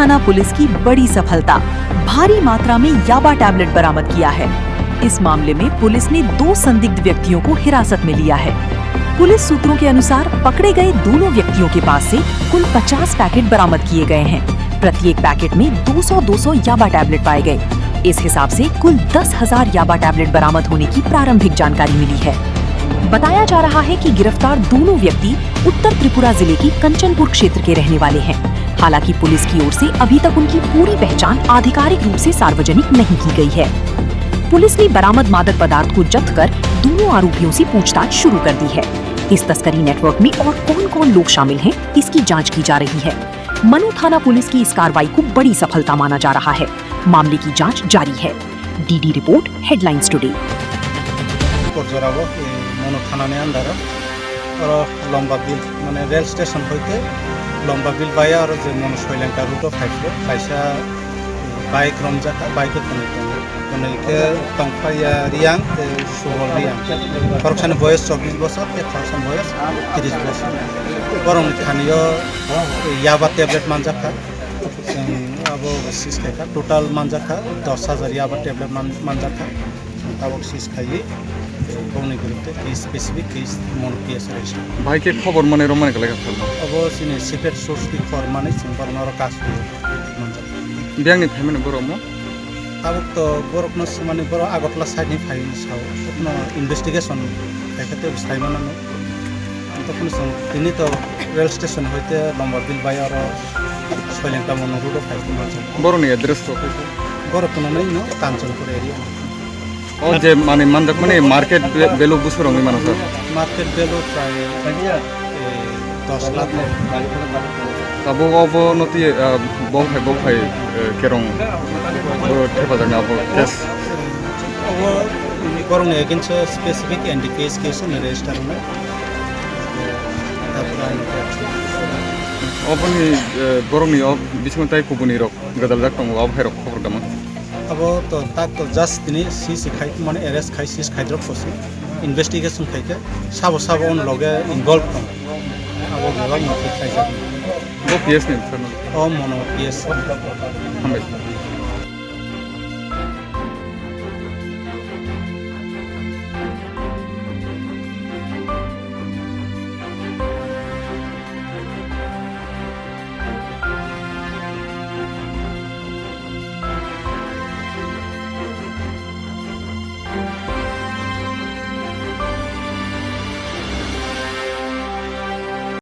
थाना पुलिस की बड़ी सफलता, भारी मात्रा में याबा टैबलेट बरामद किया है। इस मामले में पुलिस ने 2 संदिग्ध व्यक्तियों को हिरासत में लिया है। पुलिस सूत्रों के अनुसार पकड़े गए दोनों व्यक्तियों के पास से कुल 50 पैकेट बरामद किए गए हैं। प्रत्येक पैकेट में 200-200 याबा टैबलेट पाए गए। इस हिसाब से कुल 10,000 याबा टैबलेट बरामद होने की प्रारंभिक जानकारी मिली है। बताया जा रहा है कि गिरफ्तार दोनों व्यक्ति उत्तर त्रिपुरा जिले की कंचनपुर क्षेत्र के रहने वाले हैं। हालांकि पुलिस की ओर से अभी तक उनकी पूरी पहचान आधिकारिक रूप से सार्वजनिक नहीं की गई है। पुलिस ने बरामद मादक पदार्थ को जब्त कर दोनों आरोपियों से पूछताछ शुरू कर दी है। इस तस्करी नेटवर्क में और कौन-कौन लोग शामिल हैं, इसकी जांच की जा रही है। मनु थाना पुलिस की इस कार्रवाई को बड़ी सफलता माना जा रहा है। मामले की जांच जारी है। DD report, headlines today. मनु थानानि आन्दाराव लम्बा बिल माने रेल स्टेशन हইতে लम्बा बिल बाया और जे मनु सयलेंका रूटआव फाइफो फाइसा बाइक रमजाखा बाइक कोनैके तंफाया रियां सुबल रियां खरकसानि बयस 24 বছর তে खरकसान बयस 30 বছর गरमनि थानियो याबा टैबलेट मानजाखा अब सिस खायखा टोटाल मानजाखा 10,000 याबा टैबलेट मानजाखा अब सिस खायि गावनि बिरुद्धे स्पेसिफिक केस मन केस रेजिस्टार भाइके खबर माने रमाने गलाय खालाम अब सिने सिक्रेट सोर्स नि खबर माने जों बरनार कास मानजा बियांनि फायमाने बरमो अब तो बरकनो माने बर आगतला साइडनि फाइ साव अपना इन्वेस्टिगेशन खायखाते साइमानानो तखन जों दिनै तो रेल स्टेशन हইতে लम्बा बिल बाय और सयलेंका मन रोड फाइ बरनि एड्रेस तो बरकनो नै न कांचनपुर एरिया और जे माने मानदक माने मार्केट वैल्यू बुसुरंनि मानो सर मार्केट वैल्यू प्राय 10 लाख अब नति बफाय केरं हेफाजाबनि अब केस अब गरंनि against specific and case register होनाय अपनी बरंनि बिथिंताय कुबुनि रक गदाल जाक दङ अब हेरक खबर दङ अब तो ताक तो जस्ट दिनै सीसी खाइ माने अरेस्ट खाइ सीस खाइद्रप पसि इन्वेस्टिगेशन खाइके साबो उन लगे इनवल्व दं अब गोबां नथि खाइ जादों वो पीएस नि सर ओ मनो पीएस हामबाय